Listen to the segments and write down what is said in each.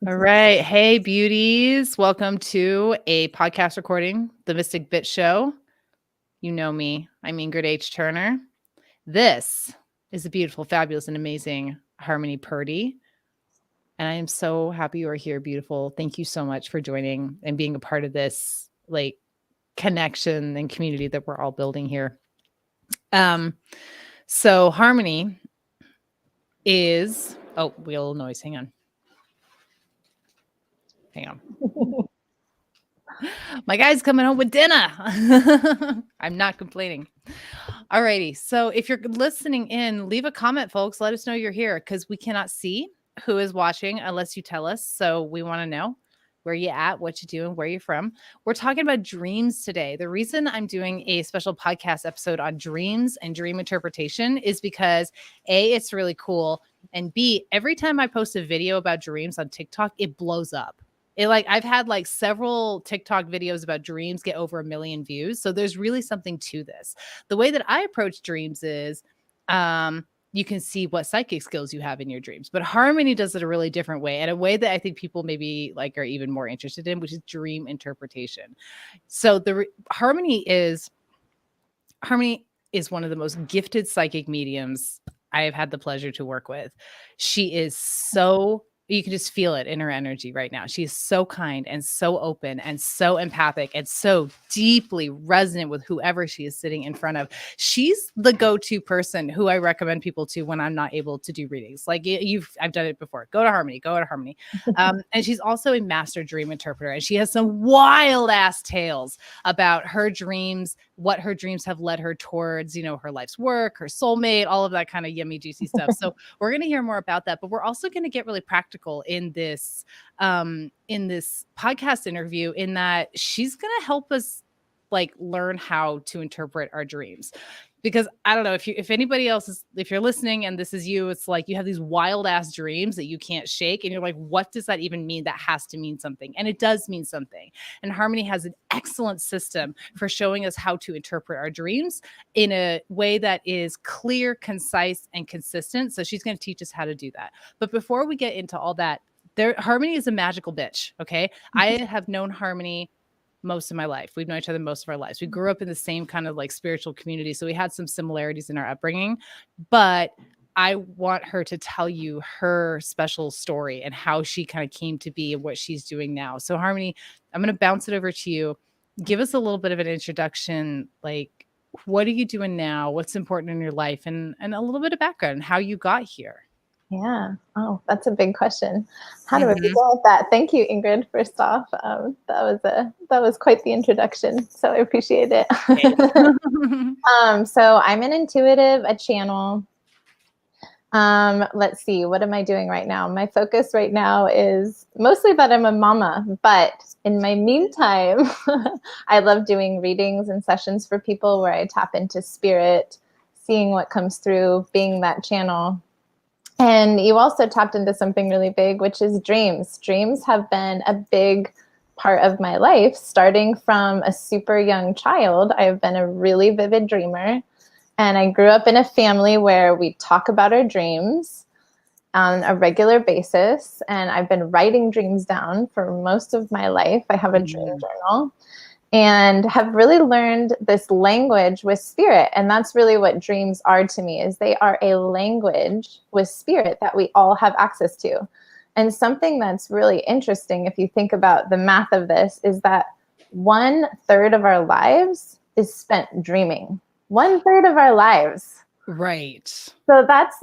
All right. Hey, beauties. Welcome to a podcast recording, The Mystic Bit Show. You know me. I'm Ingrid H. Turner. This is the beautiful, fabulous, and amazing Harmony Purdy. And I am so happy you are here, beautiful. Thank you so much for joining and being a part of this connection and community that we're all building here. So Harmony is, wheel noise. Hang on. My guy's coming home with dinner. I'm not complaining. Alrighty. So if you're listening in, leave a comment, folks. Let us know you're here because we cannot see who is watching unless you tell us. So we want to know where you at, what you doing, where you're from. We're talking about dreams today. The reason I'm doing a special podcast episode on dreams and dream interpretation is because A, it's really cool. And B, every time I post a video about dreams on TikTok, it blows up. I've had several TikTok videos about dreams get over 1 million views. So there's really something to this. The way that I approach dreams is you can see what psychic skills you have in your dreams, but Harmony does it a really different way, and a way that I think people maybe are even more interested in, which is dream interpretation. So Harmony is one of the most gifted psychic mediums I have had the pleasure to work with. She is you can just feel it in her energy right now. She is so kind and so open and so empathic and so deeply resonant with whoever she is sitting in front of. She's the go-to person who I recommend people to when I'm not able to do readings. I've done it before. Go to Harmony. And she's also a master dream interpreter. And she has some wild ass tales about her dreams, what her dreams have led her towards, her life's work, her soulmate, all of that kind of yummy, juicy stuff. So we're going to hear more about that, but we're also going to get really practical in this podcast interview, in that she's going to help us learn how to interpret our dreams. Because I don't know if anybody else if you're listening and this is you, it's you have these wild ass dreams that you can't shake. And you're like, what does that even mean? That has to mean something. And it does mean something. And Harmony has an excellent system for showing us how to interpret our dreams in a way that is clear, concise, and consistent. So she's going to teach us how to do that. But before we get into all that, Harmony is a magical bitch. Okay. I have known Harmony most of my life. We've known each other most of our lives. We grew up in the same kind of spiritual community. So we had some similarities in our upbringing, but I want her to tell you her special story and how she kind of came to be and what she's doing now. So Harmony, I'm going to bounce it over to you. Give us a little bit of an introduction. What are you doing now? What's important in your life, and a little bit of background, how you got here. Yeah. Oh, that's a big question. How do I begin with that? Thank you, Ingrid. First off, that was quite the introduction. So I appreciate it. So I'm an intuitive, a channel. Let's see, what am I doing right now? My focus right now is mostly that I'm a mama, but in my meantime, I love doing readings and sessions for people where I tap into spirit, seeing what comes through, being that channel. And you also tapped into something really big, which is dreams. Dreams have been a big part of my life. Starting from a super young child, I've been a really vivid dreamer. And I grew up in a family where we talk about our dreams on a regular basis. And I've been writing dreams down for most of my life. I have a dream journal. And have really learned this language with spirit. And that's really what dreams are to me, is they are a language with spirit that we all have access to. And something that's really interesting, if you think about the math of this, is that 1/3 of our lives is spent dreaming. 1/3 of our lives. Right. So that's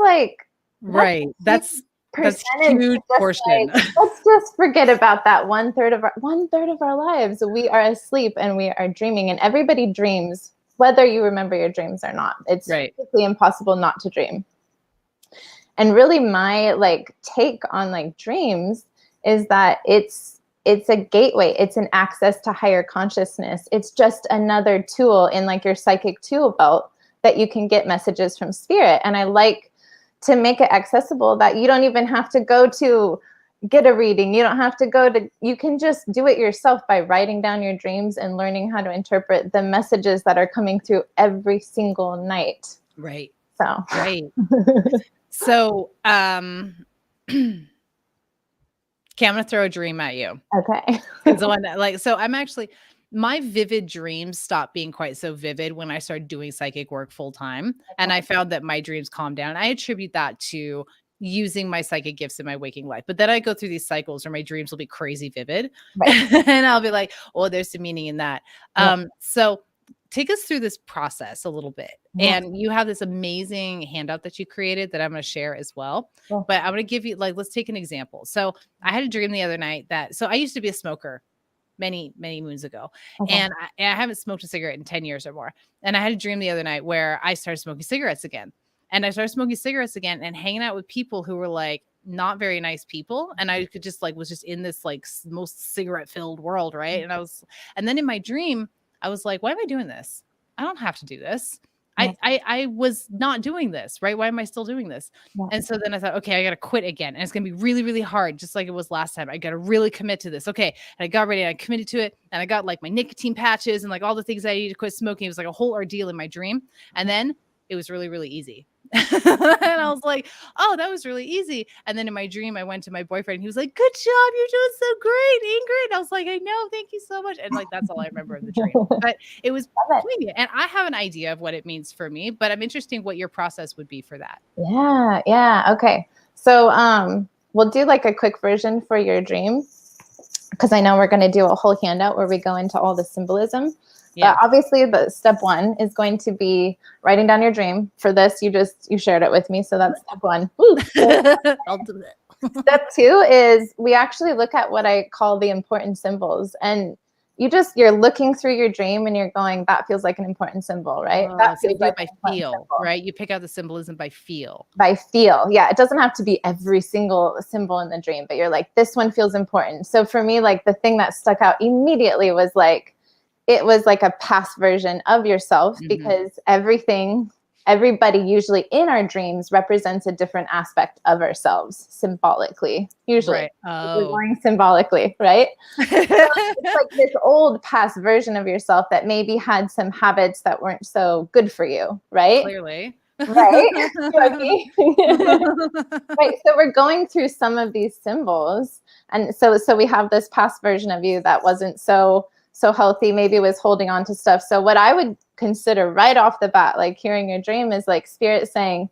right. That's huge portion. Let's just forget about that 1/3 of our lives. We are asleep and we are dreaming, and everybody dreams, whether you remember your dreams or not. It's physically impossible not to dream. And really my take on dreams is that it's a gateway. It's an access to higher consciousness. It's just another tool in your psychic tool belt that you can get messages from spirit. And I like to make it accessible that you don't even have to go to get a reading. You don't have to you can just do it yourself by writing down your dreams and learning how to interpret the messages that are coming through every single night. Right. So, right. So, Okay, I'm gonna throw a dream at you. Okay. It's the one that, like, so I'm actually, my vivid dreams stopped being quite so vivid when I started doing psychic work full time. And I found that my dreams calmed down. I attribute that to using my psychic gifts in my waking life. But then I go through these cycles where my dreams will be crazy vivid. Right. And I'll be like, oh, there's some meaning in that. Yeah. So take us through this process a little bit. Yeah. And you have this amazing handout that you created that I'm going to share as well. Yeah. But I'm going to give you, like, let's take an example. So I had a dream the other night that, so I used to be a smoker many, many moons ago. Okay. And I haven't smoked a cigarette in 10 years or more. And I had a dream the other night where I started smoking cigarettes again. And I started smoking cigarettes again and hanging out with people who were like not very nice people. And I could just like, was just in this like most cigarette filled world. Right. And then in my dream, I was like, why am I doing this? I don't have to do this. Yeah. I was not doing this, right? Why am I still doing this? Yeah. And so then I thought, okay, I got to quit again. And it's going to be really, really hard, just like it was last time. I got to really commit to this. Okay. And I got ready and I committed to it. And I got like my nicotine patches and like all the things I needed to quit smoking. It was like a whole ordeal in my dream. And then it was really, really easy. And I was like, oh, that was really easy. And then in my dream, I went to my boyfriend and he was like, good job. You're doing so great, Ingrid. And I was like, I know. Thank you so much. And like, that's all I remember of the dream. But it was poignant. And I have an idea of what it means for me, but I'm interested in what your process would be for that. Yeah. Yeah. Okay. So we'll do like a quick version for your dream, because I know we're going to do a whole handout where we go into all the symbolism. Yeah. But obviously the step one is going to be writing down your dream. For this, you shared it with me. So that's step one. I'll do that. Step two is we actually look at what I call the important symbols. And you're looking through your dream and you're going, that feels like an important symbol, right? Oh, that so you feels do like it by feel, symbol. right? You pick out the symbolism by feel. By feel. Yeah. It doesn't have to be every single symbol in the dream, but you're like, this one feels important. So for me, like the thing that stuck out immediately was like, it was like a past version of yourself, because everybody usually in our dreams represents a different aspect of ourselves symbolically, usually. Right. We're going symbolically, right? So it's like this old past version of yourself that maybe had some habits that weren't so good for you, right? Clearly. Right? Right. So we're going through some of these symbols. And so we have this past version of you that wasn't so healthy, maybe was holding on to stuff. So what I would consider right off the bat, like hearing your dream, is like spirit saying,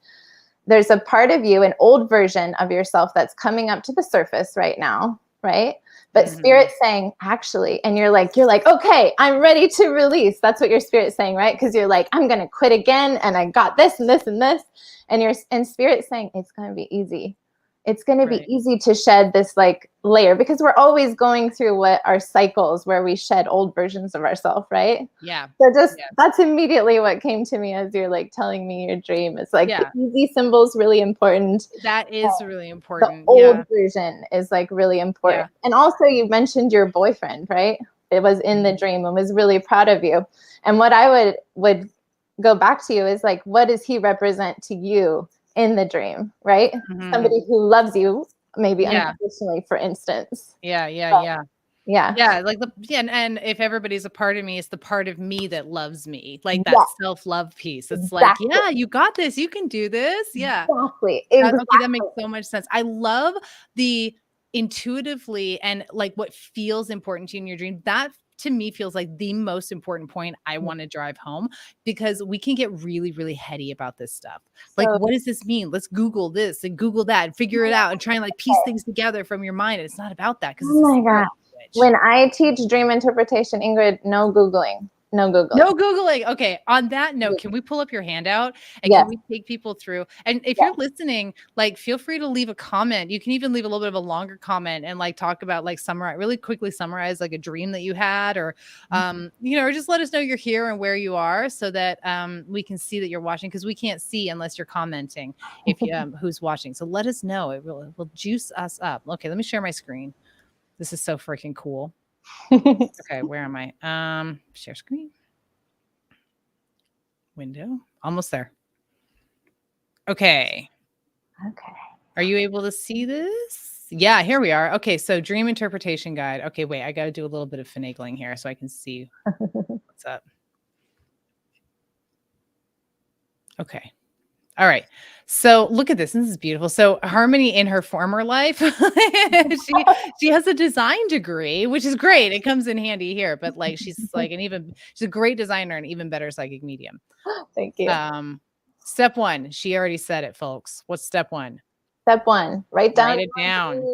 there's a part of you, an old version of yourself that's coming up to the surface right now, right? But spirit saying, actually, and you're like, okay, I'm ready to release. That's what your spirit's saying, right? Because you're like, I'm going to quit again, and I got this and this and this. And spirit saying, it's going to be easy. It's going to be easy to shed this like layer, because we're always going through what our cycles where we shed old versions of ourselves, right? Yeah. So that's immediately what came to me as you're like telling me your dream. It's like the easy symbol is really important. That is really important. The old version is like really important. Yeah. And also you mentioned your boyfriend, right? It was in the dream and was really proud of you. And what I would go back to you is like, what does he represent to you in the dream, right? Somebody who loves you, maybe unconditionally, for instance. Yeah. Like and if everybody's a part of me, it's the part of me that loves me, like that self-love piece. It's like, yeah, you got this, you can do this. Yeah, exactly. Okay, that makes so much sense. I love the intuitively and like what feels important to you in your dream. That to me feels like the most important point I want to drive home, because we can get really, really heady about this stuff. Like, what does this mean? Let's Google this and Google that and figure it out and try and like piece things together from your mind. It's not about that. Oh my God. When I teach dream interpretation, Ingrid, no Googling. No Googling. No Googling. Okay. On that note, can we pull up your handout and can we take people through? And if you're listening, like, feel free to leave a comment. You can even leave a little bit of a longer comment and like talk about like really quickly summarize like a dream that you had, or, or just let us know you're here and where you are, so that we can see that you're watching, because we can't see unless you're commenting if you, who's watching. So let us know. It will juice us up. Okay. Let me share my screen. This is so freaking cool. Okay, where am I? Share screen. Window. Almost there. Okay. Are you able to see this? Yeah, here we are. Okay, so dream interpretation guide. Okay, wait, I got to do a little bit of finagling here so I can see what's up. Okay. All right. So look at this. This is beautiful. So Harmony in her former life, she has a design degree, which is great. It comes in handy here, but like she's a great designer and even better psychic medium. Thank you. Step one, she already said it, folks. What's step one? Step one, write Write it down.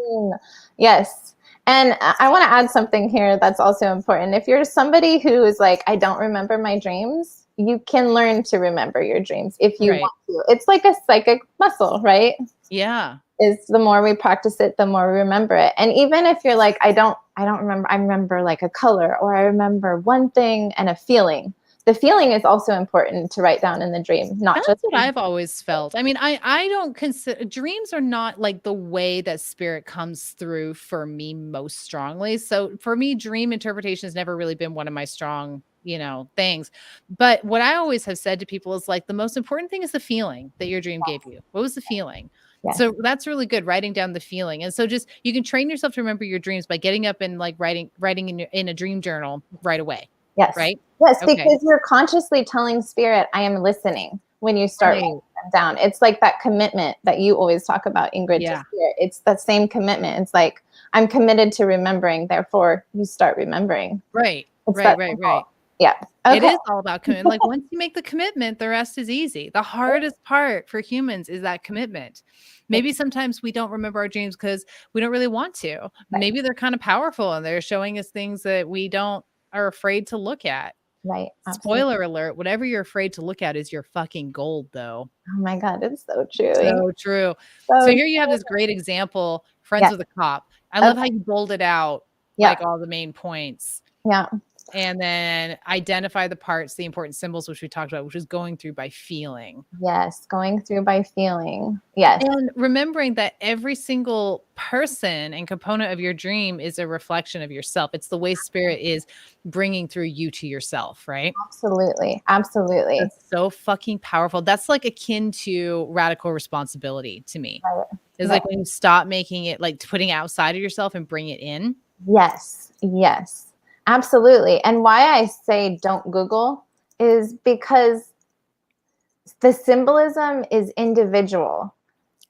Yes. And I want to add something here that's also important. If you're somebody who is like, I don't remember my dreams, you can learn to remember your dreams if you want to. It's like a psychic muscle, right? Yeah. Is the more we practice it, the more we remember it. And even if you're like, I don't remember, I remember like a color, or I remember one thing and a feeling. The feeling is also important to write down in the dream, not That's just what I've always felt. I mean, I don't consider dreams are not like the way that spirit comes through for me most strongly. So for me, dream interpretation has never really been one of my strong, things. But what I always have said to people is like the most important thing is the feeling that your dream gave you. What was the feeling? Yes. So that's really good, writing down the feeling. And so just you can train yourself to remember your dreams by getting up and like writing in a dream journal right away. Yes. Right? Yes, Okay. because you're consciously telling spirit, I am listening when you start writing them down. It's like that commitment that you always talk about, Ingrid, to spirit. It's that same commitment. It's like, I'm committed to remembering, therefore you start remembering. Right. It's Right. Yeah. Okay. It is all about commitment. Like once you make the commitment, the rest is easy. The hardest part for humans is that commitment. Maybe sometimes we don't remember our dreams because we don't really want to. Right. Maybe they're kind of powerful and they're showing us things that we are afraid to look at. Right. Absolutely. Spoiler alert, whatever you're afraid to look at is your fucking gold, though. Oh my God, it's so true. So true. So here you have this great example, Friends with a Cop. I love how you bolded out like all the main points. Yeah. And then identify the parts, the important symbols, which we talked about, which is going through by feeling. Yes, going through by feeling. Yes. And remembering that every single person and component of your dream is a reflection of yourself. It's the way spirit is bringing through you to yourself, right? Absolutely. Absolutely. That's so fucking powerful. That's like akin to radical responsibility to me. Right. It's like when you stop making it like putting outside of yourself and bring it in. Yes. Yes. Absolutely. And why I say don't Google is because the symbolism is individual,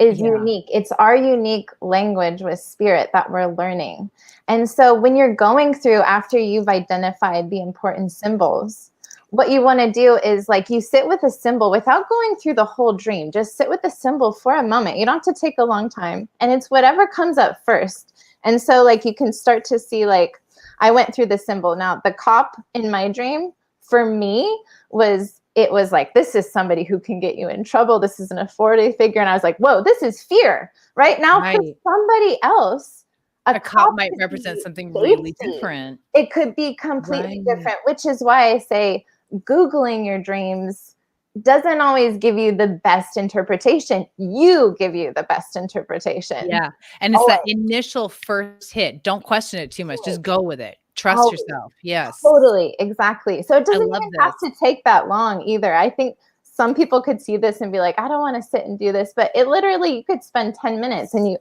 is unique. It's our unique language with spirit that we're learning. And so when you're going through, after you've identified the important symbols, what you want to do is like you sit with a symbol without going through the whole dream. Just sit with the symbol for a moment. You don't have to take a long time. And it's whatever comes up first. And so like you can start to see like, I went through the symbol. Now, the cop in my dream, for me, was like, this is somebody who can get you in trouble. This is an authority figure. And I was like, whoa, this is fear. Right now, for somebody else, a cop might represent something really different. It could be completely different, which is why I say Googling your dreams doesn't always give you the best interpretation. You give you the best interpretation. Yeah. And it's that initial first hit. Don't question it too much. Just go with it. Trust yourself. Yes. Totally. Exactly. So it doesn't even have to take that long either. I think some people could see this and be like, I don't want to sit and do this. But it literally, you could spend 10 minutes and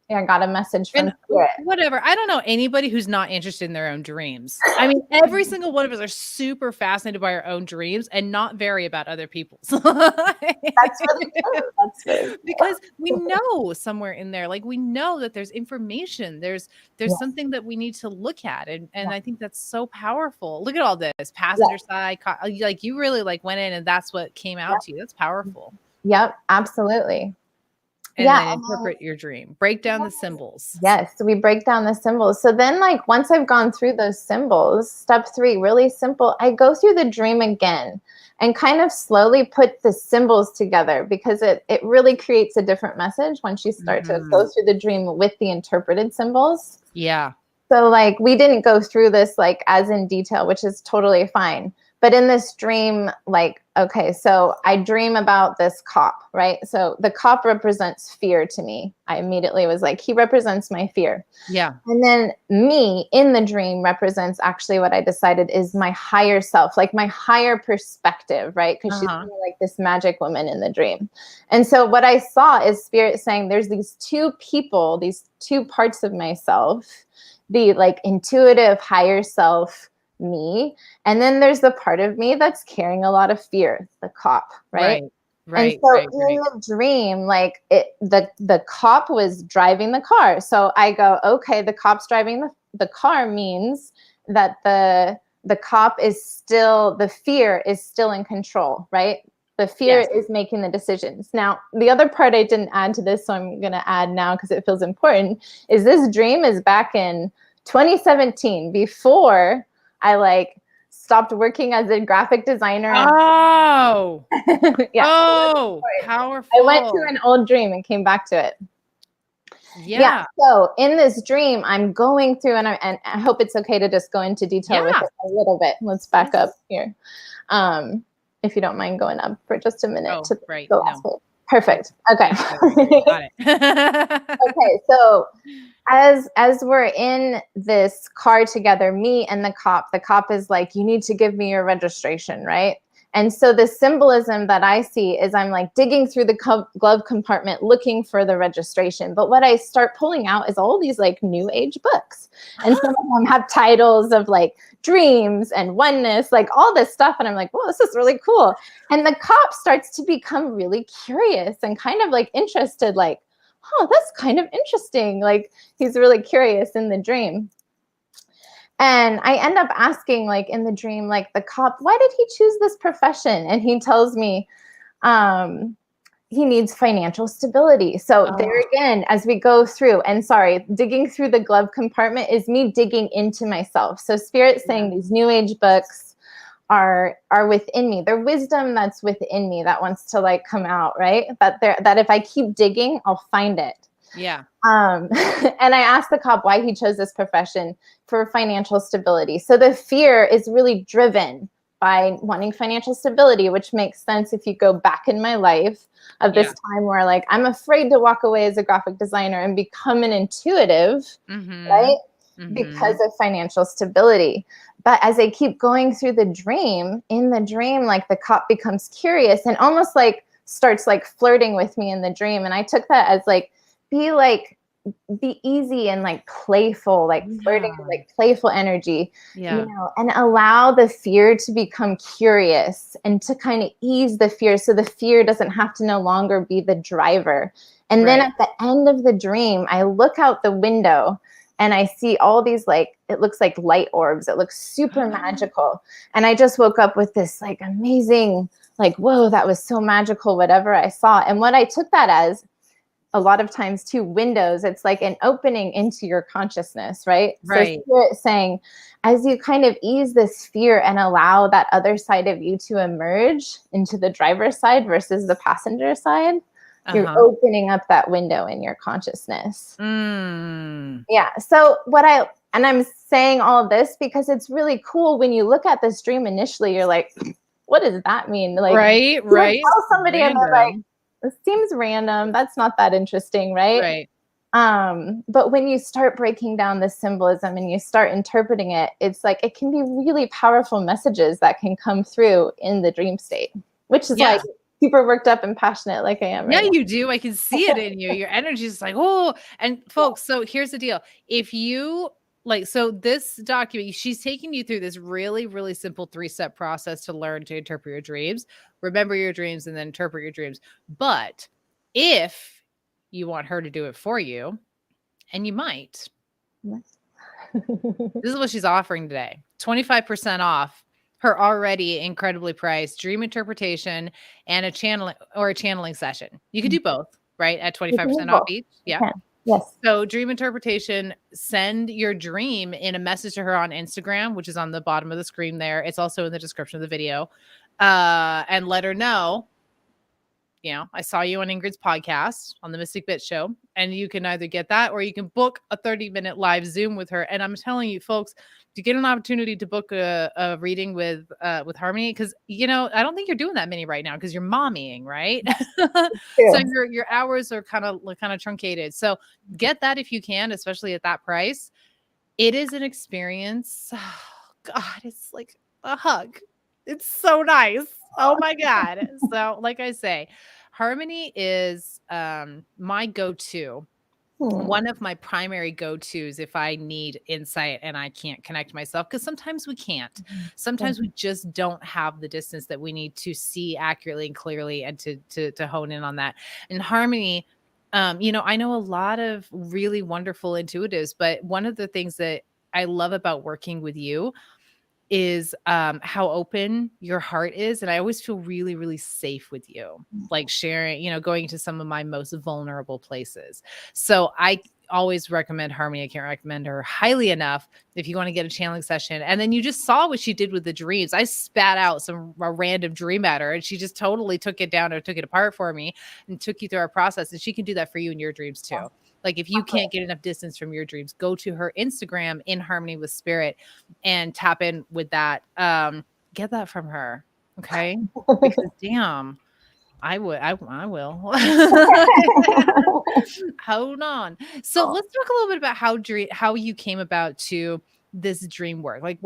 I got a message from spirit. Whatever. I don't know anybody who's not interested in their own dreams. I mean, every single one of us are super fascinated by our own dreams and not very about other people's. That's really true. That's very because we know somewhere in there, like we know that there's information. There's something that we need to look at. And I think that's so powerful. Look at all this passenger side, like you really like went in and that's what came out to you. That's powerful. Yep, absolutely. And then interpret your dream. Break down the symbols. Yes, so we break down the symbols. So then like once I've gone through those symbols, step 3, really simple, I go through the dream again and kind of slowly put the symbols together because it really creates a different message once you start to go through the dream with the interpreted symbols. Yeah. So like we didn't go through this like as in detail, which is totally fine. But in this dream, like, okay, so I dream about this cop, right? So the cop represents fear to me. I immediately was like, he represents my fear. Yeah. And then me in the dream represents actually what I decided is my higher self, like my higher perspective, right? Because she's like this magic woman in the dream. And so what I saw is spirit saying there's these two people, these two parts of myself, the like intuitive higher self, me, and then there's the part of me that's carrying a lot of fear, the cop, right? And Right, so right, in right. the dream, like the cop was driving the car. So I go, okay, the cop's driving the car means that the cop is still, the fear is still in control, right? The fear Yes. is making the decisions. Now, the other part I didn't add to this, so I'm going to add now because it feels important, is this dream is back in 2017, before I like stopped working as a graphic designer. Oh, Yeah. oh, I went to powerful. an old dream and came back to it. Yeah. Yeah. So in this dream, I'm going through, and I hope it's okay to just go into detail with Yeah. it a little bit. Let's back Yes. up here. If you don't mind going up for just a minute Oh, to right. the last No. one. Perfect. Okay. Thank you. Right. Got it. Okay. So as we're in this car together, me and the cop is like, you need to give me your registration, right? And so the symbolism that I see is I'm like digging through the glove compartment looking for the registration. But what I start pulling out is all these like new age books. And some of them have titles of like dreams and oneness, like all this stuff. And I'm like, whoa, this is really cool. And the cop starts to become really curious and kind of like interested, like, oh, that's kind of interesting. Like he's really curious in the dream. And I end up asking, like in the dream, like the cop, why did he choose this profession? And he tells me he needs financial stability. So there again, as we go through, and sorry, digging through the glove compartment is me digging into myself. So Spirit's saying these new age books are within me. They're wisdom that's within me that wants to like come out, right? That if I keep digging, I'll find it. Yeah. And I asked the cop why he chose this profession for financial stability. So the fear is really driven by wanting financial stability, which makes sense if you go back in my life of this time where like I'm afraid to walk away as a graphic designer and become an intuitive, right? Because of financial stability. But as I keep going through the dream, in the dream, like the cop becomes curious and almost like starts like flirting with me in the dream. And I took that as like, be easy and like playful, like flirting with like playful energy, you know, and allow the fear to become curious and to kind of ease the fear so the fear doesn't have to no longer be the driver. And then at the end of the dream, I look out the window and I see all these like, it looks like light orbs. It looks super magical. And I just woke up with this like amazing, like, whoa, that was so magical, whatever I saw. And what I took that as, a lot of times too, windows, it's like an opening into your consciousness, right? So Spirit saying, as you kind of ease this fear and allow that other side of you to emerge into the driver's side versus the passenger side, you're opening up that window in your consciousness. Yeah. So I'm saying all of this because it's really cool when you look at this dream initially, you're like, what does that mean? Like, right. tell somebody and they're like, it seems random. That's not that interesting, right? But when you start breaking down the symbolism and you start interpreting it, it's like it can be really powerful messages that can come through in the dream state, which is like super worked up and passionate like I am right now. You do. I can see it in you. Your energy is like, oh, and folks, so here's the deal. If you like, so this document, she's taking you through this really, really simple 3-step process to learn to interpret your dreams, remember your dreams, and then interpret your dreams. But if you want her to do it for you, and you might, this is what she's offering today. 25% off her already incredibly priced dream interpretation and a channeling session. You could do both, right? At 25% off each. Yeah. Yes. So dream interpretation, send your dream in a message to her on Instagram, which is on the bottom of the screen there. It's also in the description of the video. And let her know, you know, I saw you on Ingrid's podcast on the Mystic Bit Show, and you can either get that or you can book a 30-minute live Zoom with her. And I'm telling you, folks, to get an opportunity to book a reading with Harmony, because you know, I don't think you're doing that many right now because you're mommying, right? So your hours are kind of truncated. So get that if you can, especially at that price. It is an experience. Oh, God, it's like a hug. It's so nice. Oh my God. So like I say, Harmony is my go-to One of my primary go-tos if I need insight and I can't connect myself, because sometimes we can't. Sometimes we just don't have the distance that we need to see accurately and clearly and to hone in on that. And Harmony, I know a lot of really wonderful intuitives, but one of the things that I love about working with you is how open your heart is, and I always feel really, really safe with you, like sharing, going into some of my most vulnerable places. So I always recommend Harmony. I can't recommend her highly enough if you want to get a channeling session. And then you just saw what she did with the dreams. I spat out a random dream at her, and she just totally took it down or took it apart for me and took you through our process. And she can do that for you in your dreams too. Like if you can't get enough distance from your dreams, go to her Instagram, In Harmony with Spirit, and tap in with that. Get that from her. Okay. Because damn, I will. Hold on. So let's talk a little bit about how you came about to this dream work. Like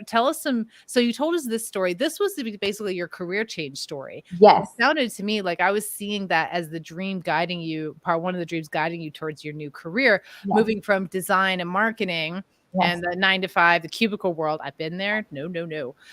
tell us so you told us this story. This was basically your career change story. Yes. It sounded to me like I was seeing that as the dream guiding you, part one of the dreams guiding you towards your new career, moving from design and marketing and the 9 to 5, the cubicle world. I've been there. No.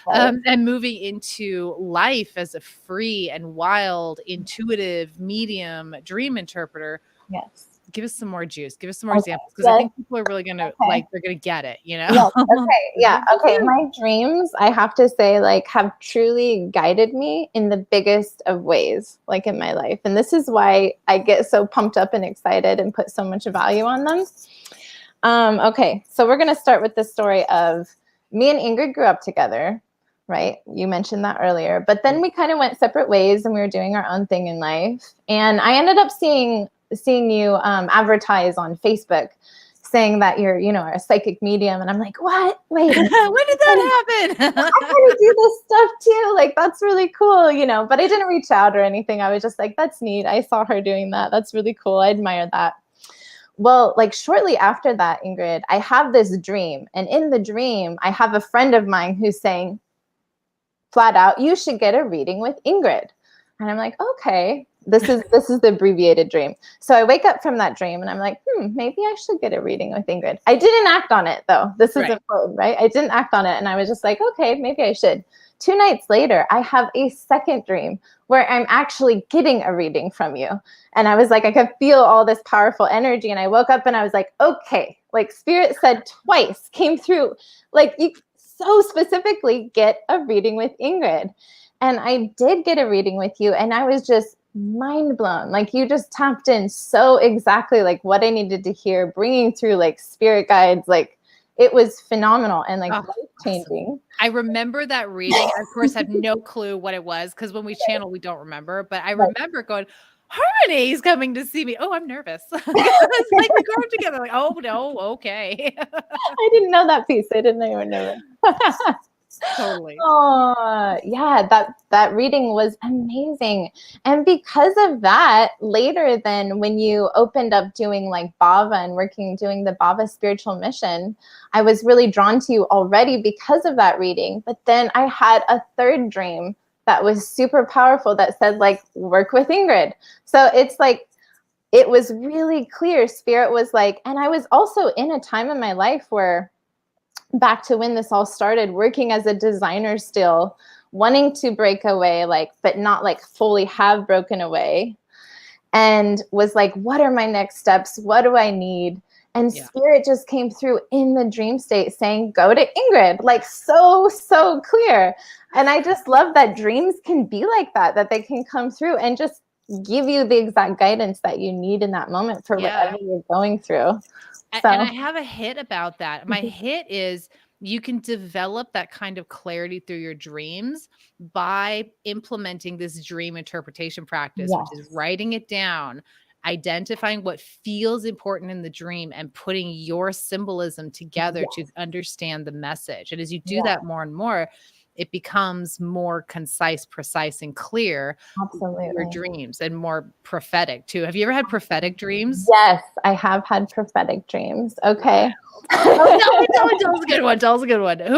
And moving into life as a free and wild, intuitive medium dream interpreter. Yes. Give us some more juice. Give us some more examples, because I think people are really going to they're going to get it, Yes. Okay. Yeah. Okay. My dreams, I have to say, have truly guided me in the biggest of ways, in my life. And this is why I get so pumped up and excited and put so much value on them. Okay. So we're going to start with the story of me and Ingrid grew up together, right? You mentioned that earlier, but then we kind of went separate ways and we were doing our own thing in life. And I ended up seeing you advertise on Facebook saying that you're, a psychic medium. And I'm like, what? Wait, when did that happen? I kind of do this stuff too. That's really cool, but I didn't reach out or anything. I was just like, that's neat. I saw her doing that. That's really cool. I admire that. Well, shortly after that, Ingrid, I have this dream. And in the dream, I have a friend of mine who's saying flat out, you should get a reading with Ingrid. And I'm like, okay. This is the abbreviated dream. So I wake up from that dream and I'm like, maybe I should get a reading with Ingrid. I didn't act on it though. This is important, right? I didn't act on it. And I was just like, okay, maybe I should. 2 nights later, I have a second dream where I'm actually getting a reading from you. And I was like, I could feel all this powerful energy. And I woke up and I was like, okay, Spirit said twice, came through, you so specifically get a reading with Ingrid. And I did get a reading with you. And I was just mind blown. You just tapped in so exactly what I needed to hear, bringing through spirit guides. It was phenomenal and life changing. Awesome. I remember that reading. I, of course, had no clue what it was, because when we channel, we don't remember. But I remember going, Harmony's coming to see me. Oh, I'm nervous. It's we grew up together. Oh no, okay. I didn't know that piece. I didn't even know it. Totally. Oh, yeah, that reading was amazing. And because of that, later then when you opened up doing Bhava and doing the Bhava Spiritual Mission, I was really drawn to you already because of that reading. But then I had a third dream that was super powerful that said work with Ingrid. So it's it was really clear. Spirit was and I was also in a time in my life where, back to when this all started, working as a designer still, wanting to break away, but not fully have broken away, and was what are my next steps? What do I need? And Spirit just came through in the dream state saying, go to Ingrid, so clear. And I just love that dreams can be like that they can come through and just give you the exact guidance that you need in that moment for whatever you're going through. So. And I have a hit about that. My hit is you can develop that kind of clarity through your dreams by implementing this dream interpretation practice, which is writing it down, identifying what feels important in the dream, and putting your symbolism together to understand the message. And as you do that more and more, it becomes more concise, precise, and clear. Absolutely. Your dreams, and more prophetic too. Have you ever had prophetic dreams? Yes, I have had prophetic dreams. Okay. Tell us a good one. Tell us a good one. And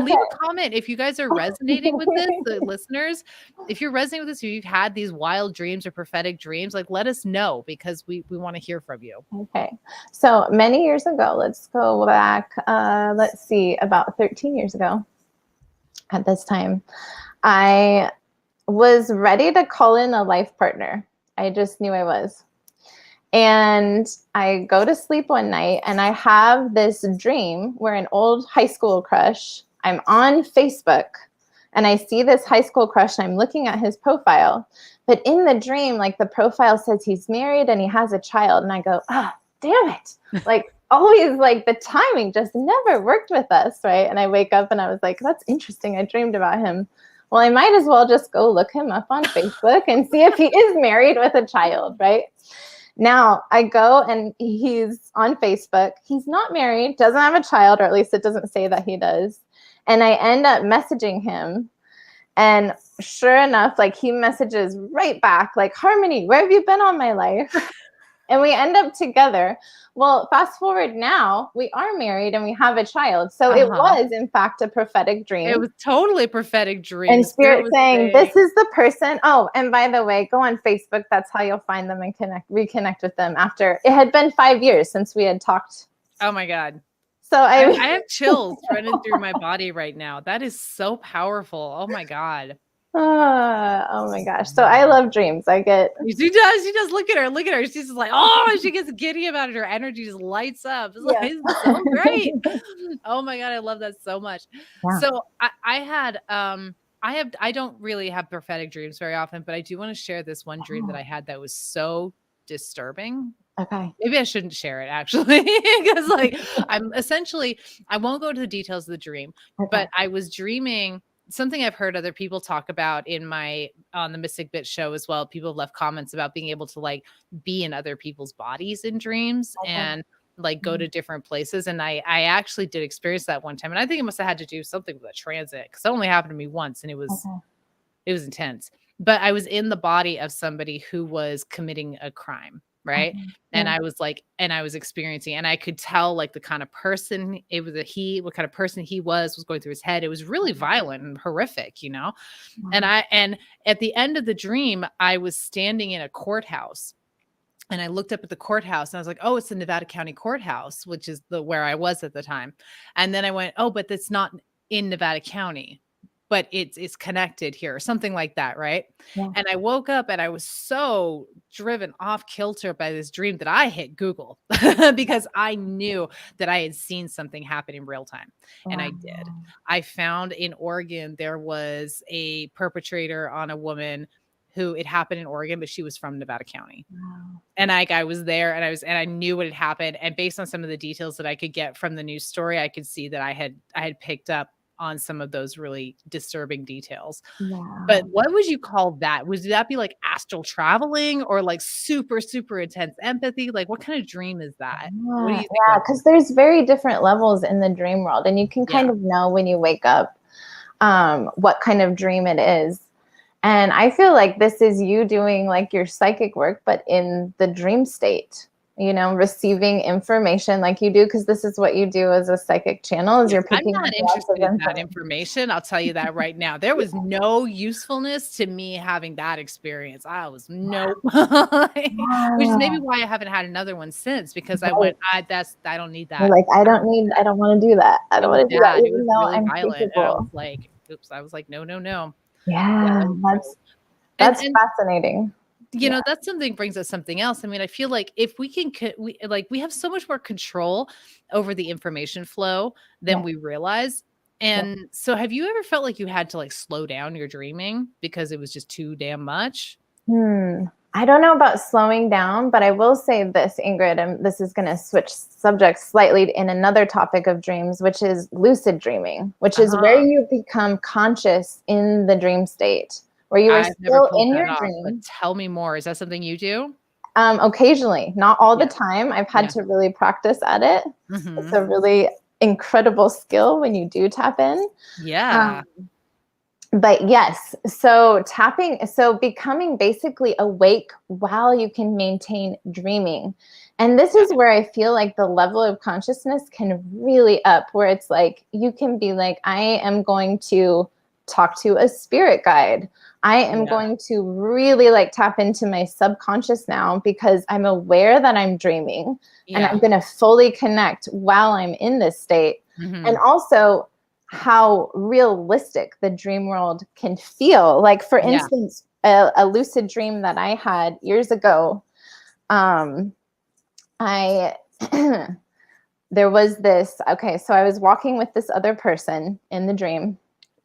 leave a comment if you guys are resonating with this, the listeners. If you're resonating with this, if you've had these wild dreams or prophetic dreams, like let us know, because we want to hear from you. Okay. So many years ago, let's go back, let's see, about 13 years ago at this time, I was ready to call in a life partner. I just knew I was. And I go to sleep one night and I have this dream where an old high school crush, I'm on Facebook and I see this high school crush and I'm looking at his profile. But in the dream, like the profile says he's married and he has a child. And I go, damn it. Like always, like the timing just never worked with us, right? And I wake up and I was like, that's interesting. I dreamed about him. Well, I might as well just go look him up on Facebook and see if he is married with a child, right? Now I go and he's on Facebook. He's not married, doesn't have a child, or at least it doesn't say that he does. And I end up messaging him. And sure enough, like he messages right back, like, Harmony, where have you been all my life? And we end up together. Well, fast forward now, we are married and we have a child. So it was, in fact, a prophetic dream. It was totally a prophetic dream. And Spirit saying, this is the person. Oh, and by the way, go on Facebook. That's how you'll find them and reconnect with them after. It had been 5 years since we had talked. Oh, my God. So I have chills running through my body right now. That is so powerful. Oh, my God. Oh my gosh. So I love dreams. She does. Look at her. She's just like, oh, she gets giddy about it. Her energy just lights up. It's like, it's so great. Oh my God. I love that so much. Yeah. So I don't really have prophetic dreams very often, but I do want to share this one dream that I had that was so disturbing. Okay. Maybe I shouldn't share it actually, because like I won't go into the details of the dream, but I was dreaming something I've heard other people talk about on the Mystic Bit show as well. People have left comments about being able to like be in other people's bodies in dreams and like go to different places. And I actually did experience that one time. And I think it must have had to do something with a transit, because it only happened to me once and it was intense. But I was in the body of somebody who was committing a crime. Right. And I was experiencing, and I could tell like the kind of person what kind of person he was going through his head. It was really violent and horrific, you know? And at the end of the dream, I was standing in a courthouse and I looked up at the courthouse and I was like, oh, it's the Nevada County Courthouse, which is where I was at the time. And then I went, oh, but that's not in Nevada County, but it's connected here, or something like that, right? Yeah. And I woke up and I was so driven off kilter by this dream that I hit Google because I knew that I had seen something happen in real time. And I did. I found in Oregon, there was a perpetrator on a woman who it happened in Oregon, but she was from Nevada County. Wow. And I was there and I knew what had happened. And based on some of the details that I could get from the news story, I could see that I had picked up on some of those really disturbing details. Wow. But what would you call that? Would that be like astral traveling or like super, super intense empathy? Like what kind of dream is that? What do you think? Yeah, because there's very different levels in the dream world, and you can kind of know when you wake up what kind of dream it is. And I feel like this is you doing like your psychic work, but in the dream state. You know, receiving information like you do, because this is what you do as a psychic channel. Is you're picking. I'm not interested in that information. I'll tell you that right now. There was no usefulness to me having that experience. I was nope. Which is maybe why I haven't had another one since, because I went, I don't need that. You're like, I don't want to do that. I don't want to do that. Even though really I'm violent. I was like, oops. I was like, no. Yeah, that's fascinating. You know, that's brings us something else. I mean, I feel like if we have so much more control over the information flow than we realize. And so have you ever felt like you had to like slow down your dreaming because it was just too damn much? I don't know about slowing down, but I will say this, Ingrid, and this is going to switch subjects slightly in another topic of dreams, which is lucid dreaming, which is where you become conscious in the dream state. Where you are still in your dream. Tell me more. Is that something you do? Occasionally, not all the time. I've had to really practice at it. It's a really incredible skill when you do tap in. Yeah. But yes, so becoming basically awake while you can maintain dreaming. And this is where I feel like the level of consciousness can really up, where it's like, you can be like, I am going to talk to a spirit guide. I am going to really like tap into my subconscious now, because I'm aware that I'm dreaming, and I'm going to fully connect while I'm in this state. And also how realistic the dream world can feel. Like, for instance, a lucid dream that I had years ago, I there was this, so I was walking with this other person in the dream.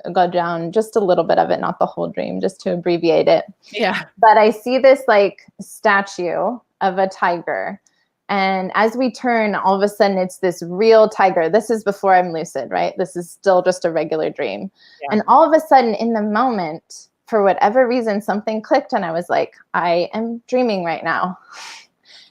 I'll go down just a little bit of it, not the whole dream, just to abbreviate it. Yeah. But I see this like statue of a tiger. And as we turn, all of a sudden it's this real tiger. This is before I'm lucid, right? This is still just a regular dream. Yeah. And all of a sudden in the moment, for whatever reason, something clicked, and I was like, I am dreaming right now.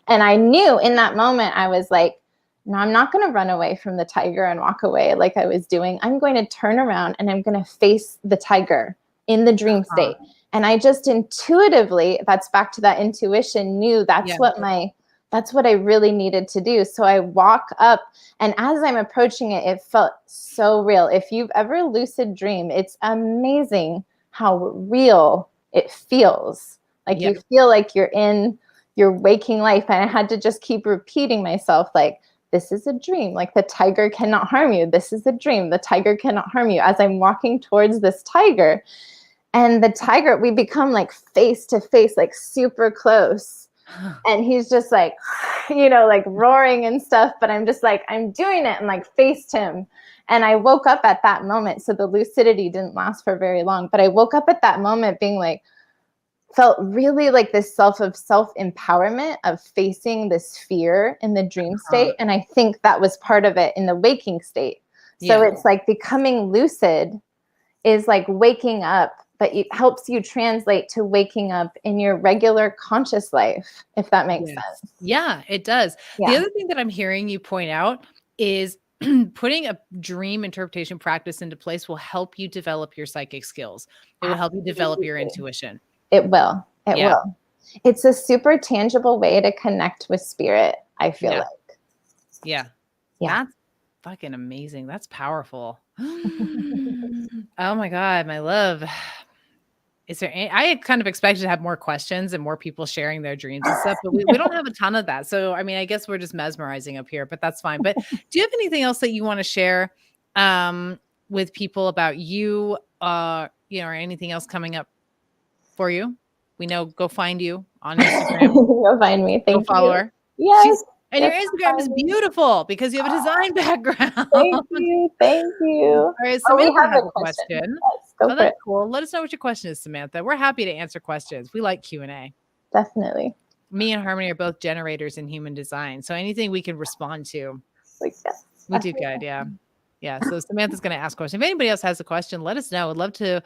And I knew in that moment, I was like, no, I'm not going to run away from the tiger and walk away like I was doing. I'm going to turn around and I'm going to face the tiger in the dream state. And I just intuitively, that's back to that intuition, knew that's what I really needed to do. So I walk up, and as I'm approaching it, it felt so real. If you've ever lucid dreamed, it's amazing how real it feels. Like you feel like you're in your waking life. And I had to just keep repeating myself, like, this is a dream. Like, the tiger cannot harm you. This is a dream. The tiger cannot harm you. As I'm walking towards this tiger, and the tiger, we become like face to face, like super close. And he's just like, like roaring and stuff. But I'm just like, I'm doing it, and like faced him. And I woke up at that moment. So the lucidity didn't last for very long. But I woke up at that moment being like, felt really like this self-empowerment of facing this fear in the dream state. And I think that was part of it in the waking state. So it's like becoming lucid is like waking up, but it helps you translate to waking up in your regular conscious life, if that makes sense. Yeah, it does. Yeah. The other thing that I'm hearing you point out is putting a dream interpretation practice into place will help you develop your psychic skills. It will help you develop your intuition. It will. It will. It's a super tangible way to connect with spirit, I feel like. Yeah. That's fucking amazing. That's powerful. Oh my God, my love. Is there any, I kind of expected to have more questions and more people sharing their dreams and stuff, but we don't have a ton of that. So, I mean, I guess we're just mesmerizing up here, but that's fine. But do you have anything else that you want to share with people about you, or anything else coming up for you? We know, go find you on Instagram. Go find me. Thank you. Go follow her. Yes. And your Instagram is beautiful because you have a design background. Thank you. Thank you. All right, Samantha we have has a question. Yes, go for that's it. Cool. Let us know what your question is, Samantha. We're happy to answer questions. We like Q&A. Definitely. Me and Harmony are both generators in human design. So anything we can respond to, we do good. Yeah. Yeah. So Samantha's going to ask questions. If anybody else has a question, let us know. I'd love to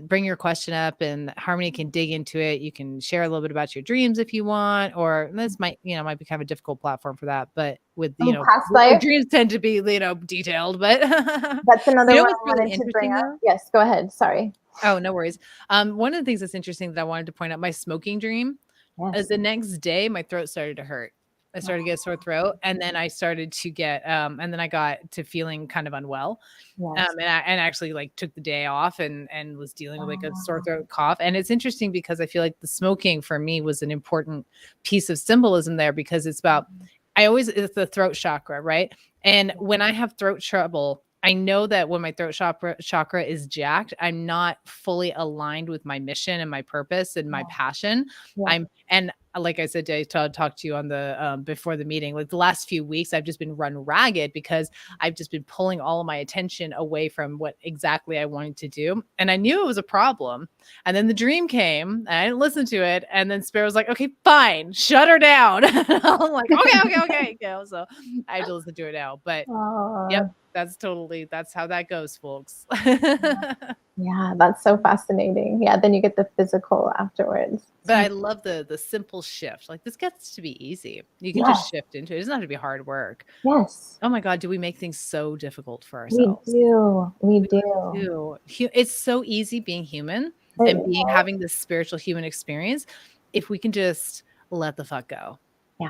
bring your question up, and Harmony can dig into it. You can share a little bit about your dreams if you want, or this might be kind of a difficult platform for that. But with, past life, dreams tend to be, detailed, but that's another one I wanted to bring up. Yes, go ahead. Sorry. Oh, no worries. One of the things that's interesting that I wanted to point out, my smoking dream is the next day, my throat started to hurt. I started to get a sore throat, and then I started to get, and then I got to feeling kind of unwell. Yes. And I actually took the day off and was dealing with a sore throat cough. And it's interesting because I feel like the smoking for me was an important piece of symbolism there, because it's about, it's the throat chakra, right? And when I have throat trouble, I know that when my throat chakra is jacked, I'm not fully aligned with my mission and my purpose and my passion. And like I said, I talked to you on the before the meeting, the last few weeks, I've just been run ragged because I've just been pulling all of my attention away from what exactly I wanted to do. And I knew it was a problem. And then the dream came, and I didn't listen to it. And then Spirit was like, okay, fine, shut her down. I'm like, okay. So I have to listen to it now. But yep, that's how that goes, folks. Yeah, that's so fascinating. Yeah, then you get the physical afterwards. But I love the simple shift. Like, this gets to be easy. You can just Yes, shift into it. It doesn't have to be hard work. yes, Oh my God, do we make things so difficult for we ourselves? do. We We do. really do. It's so easy being human It and is. having this spiritual human experience if we can just let the fuck go. Yeah,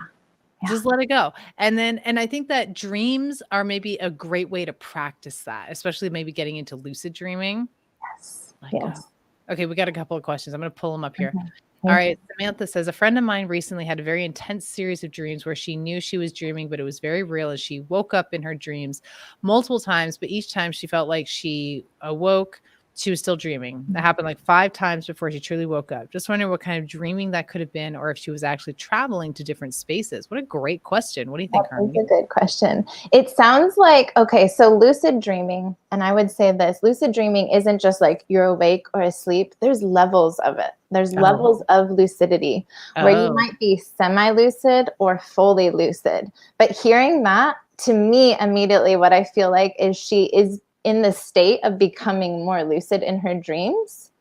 yeah, Just let it go. And I think that dreams are maybe a great way to practice that, especially maybe getting into lucid dreaming. yes, Let go. yes. Okay, we got a couple of questions. I'm going to pull them up here. Okay. All Thank you. right. Samantha says, a friend of mine recently had a very intense series of dreams where she knew she was dreaming, but it was very real. And she woke up in her dreams multiple times, but each time she felt like she awoke, she was still dreaming. That happened like 5 times before she truly woke up. Just wondering what kind of dreaming that could have been, or if she was actually traveling to different spaces. What a great question. What do you think, That is Harmony? a good question. It sounds like, okay, so lucid dreaming, and I would say this lucid dreaming isn't just like you're awake or asleep, there's levels of it. There's Oh, levels of lucidity where you oh, might be semi lucid or fully lucid. But hearing that, to me, immediately, what I feel like is she is in the state of becoming more lucid in her dreams.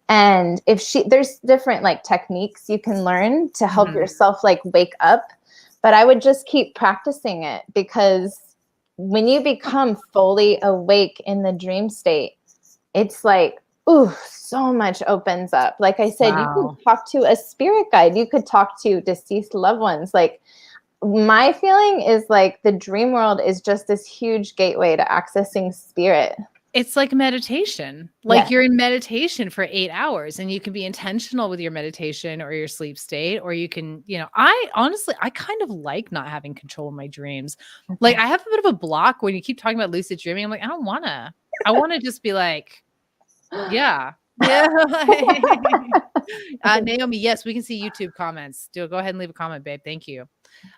And if she, there's different like techniques you can learn to help mhm. yourself like wake up, but I would just keep practicing it, because when you become fully awake in the dream state, it's like, ooh, so much opens up. Like I said, you could Wow. talk to a spirit guide, you could talk to deceased loved ones. Like, my feeling is like the dream world is just this huge gateway to accessing spirit. It's like meditation. Like, Yes. you're in meditation for 8 hours, and you can be intentional with your meditation or your sleep state, or you can, I honestly, I kind of like not having control of my dreams. Like, Okay. I have a bit of a block when you keep talking about lucid dreaming. I'm like, I don't wanna. I wanna just be like, yeah. Yeah. Naomi, yes, we can see YouTube comments. Go ahead and leave a comment, babe. Thank you.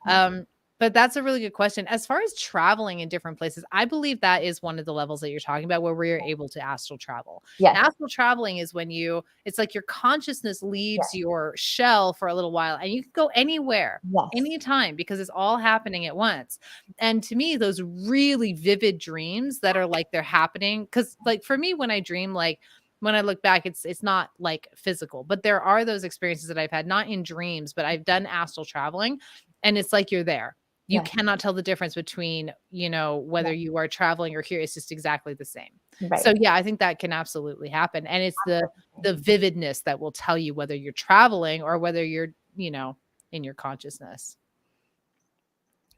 Um, but that's a really good question. As far as traveling in different places, I believe that is one of the levels that you're talking about where we're able to astral travel. Yes. And astral traveling is when it's like your consciousness leaves Yes. your shell for a little while and you can go anywhere, Yes. anytime, because it's all happening at once. And to me, those really vivid dreams that are like they're happening, because like for me, when I dream, like when I look back, it's not like physical, but there are those experiences that I've had, not in dreams, but I've done astral traveling, and it's like you're there. You Yes. cannot tell the difference between, whether Yes. you are traveling or here. It's just exactly the same. Right. So yeah, I think that can absolutely happen. And it's the vividness that will tell you whether you're traveling or whether you're, in your consciousness.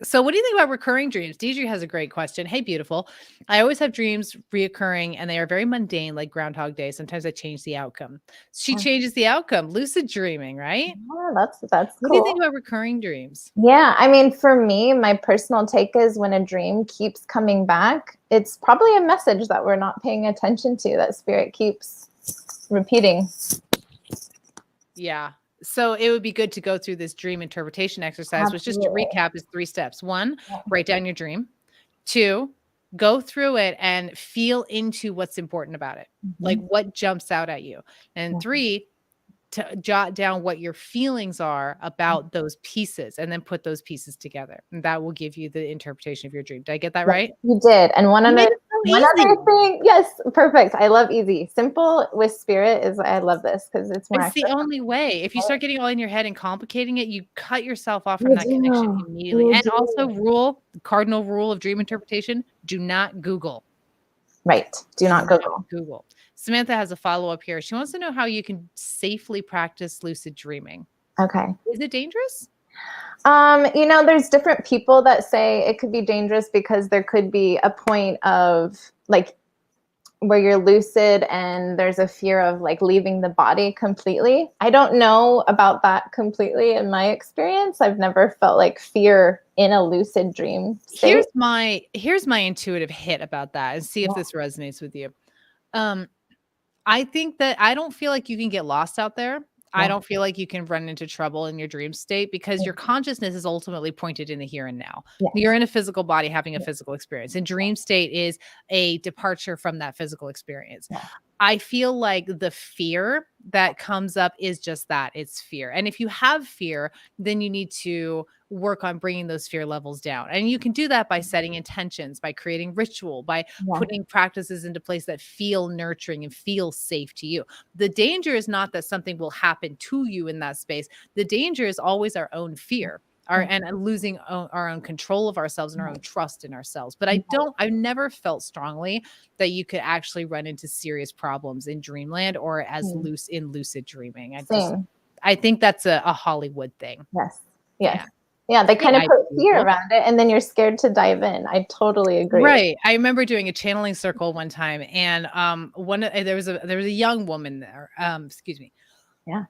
So what do you think about recurring dreams? Deidre has a great question. Hey, beautiful. I always have dreams reoccurring and they are very mundane, like Groundhog Day. Sometimes I change the outcome. She Oh, changes the outcome. Lucid dreaming, right? yeah, that's What do you think cool. about recurring dreams? Yeah, I mean, for me, my personal take is when a dream keeps coming back, it's probably a message that we're not paying attention to, that spirit keeps repeating. Yeah. So it would be good to go through this dream interpretation exercise, which, just to Absolutely. recap, is 3 steps. 1, Yeah. write down your dream. 2, go through it and feel into what's important about it. Like, Mhm. what jumps out at you. And Yeah. 3, to jot down what your feelings are about those pieces and then put those pieces together. And that will give you the interpretation of your dream. Did I get that Yes, right? you did. And I made it so one easy. other thing, yes, perfect. I love easy. Simple with spirit is, I love this because it's more It's the accessible. only way. If you start getting all in your head and complicating it, you cut yourself off from You that connection do. immediately. You And also, do. cardinal rule of dream interpretation, do not Google. Right. Do Do not not Google. Google. Samantha has a follow-up here. She wants to know how you can safely practice lucid dreaming. Okay. Is it dangerous? There's different people that say it could be dangerous because there could be a point of like where you're lucid and there's a fear of like leaving the body completely. I don't know about that completely in my experience. I've never felt like fear in a lucid dream state. Here's my intuitive hit about that, and see if Yeah, this resonates with you. Um, I think that I don't feel like you can get lost out there. I yeah, don't feel like you can run into trouble in your dream state because your consciousness is ultimately pointed in the here and now. You're yes, in a physical body having a yes, physical experience, and dream state is a departure from that physical experience. yeah, I feel like the fear that comes up is just that, it's fear. And if you have fear, then you need to work on bringing those fear levels down. And you can do that by setting intentions, by creating ritual, by Yeah. putting practices into place that feel nurturing and feel safe to you. The danger is not that something will happen to you in that space. The danger is always our own fear. And losing our own control of ourselves and our own trust in ourselves. But I've never felt strongly that you could actually run into serious problems in dreamland or as lucid dreaming. I think that's a Hollywood thing. Yes. Yeah, they kind of put fear around it, and then you're scared to dive in. I totally agree. Right. I remember doing a channeling circle one time, and there was a young woman there. Excuse me. Yeah.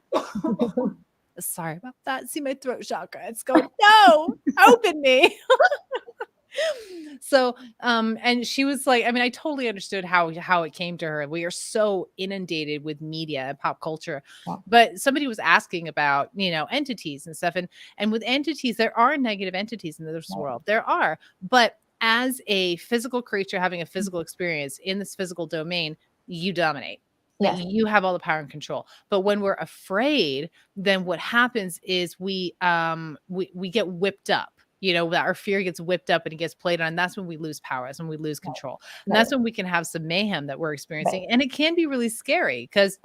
Sorry about that. See my throat chakra. It's going, no, open me. So, and she was like, I mean, I totally understood how it came to her. We are so inundated with media and pop culture, but somebody was asking about, entities and stuff. And with entities, there are negative entities in this world. There are, but as a physical creature having a physical experience in this physical domain, you dominate. Yes. You have all the power and control. But when we're afraid, then what happens is we get whipped up. That our fear gets whipped up and it gets played on. And that's when we lose power. That's when we lose control. And that's when we can have some mayhem that we're experiencing. And it can be really scary because,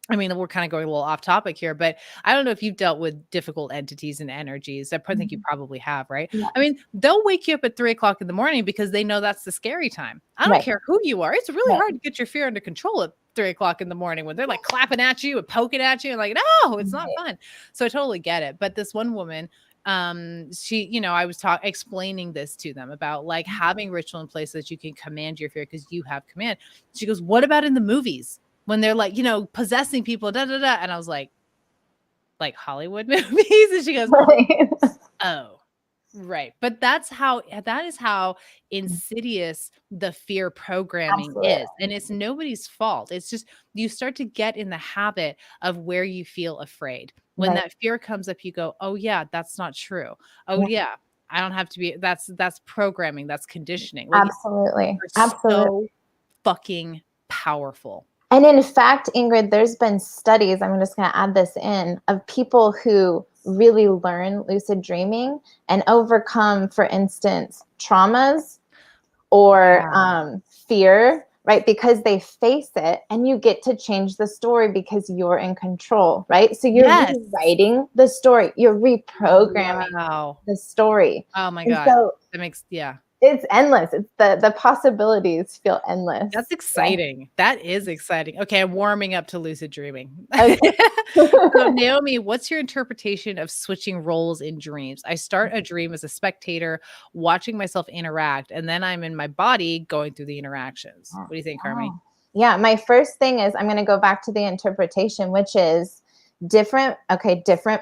I mean, we're kind of going a little off topic here, but I don't know if you've dealt with difficult entities and energies. I think you probably have, right? Yeah. I mean, they'll wake you up at 3:00 in the morning because they know that's the scary time. I don't care who you are. It's really hard to get your fear under control at 3:00 in the morning when they're like clapping at you and poking at you and like, no, it's not fun. So I totally get it. But this one woman, she, I was explaining this to them about like having ritual in place so that you can command your fear because you have command. She goes, what about in the movies when they're like, possessing people, da, da, da. And I was like Hollywood movies. And she goes, oh, right. But that is how insidious the fear programming is. And it's nobody's fault. It's just, you start to get in the habit of where you feel afraid. When that fear comes up, you go, oh yeah, that's not true. Oh yeah, I don't have to be, that's programming. That's conditioning. Like, Absolutely. So fucking powerful. And in fact, Ingrid, there's been studies, I'm just going to add this in, of people who really learn lucid dreaming and overcome, for instance, traumas or fear, right? Because they face it and you get to change the story because you're in control, right? So you're rewriting the story. You're reprogramming the story. Oh my God. So that makes, it's endless. It's the possibilities feel endless. That's exciting. That is exciting. Okay, I'm warming up to lucid dreaming. Okay. So Naomi, what's your interpretation of switching roles in dreams? I start a dream as a spectator, watching myself interact, and then I'm in my body going through the interactions. What do you think, Harmony? Yeah, my first thing is I'm going to go back to the interpretation, which is different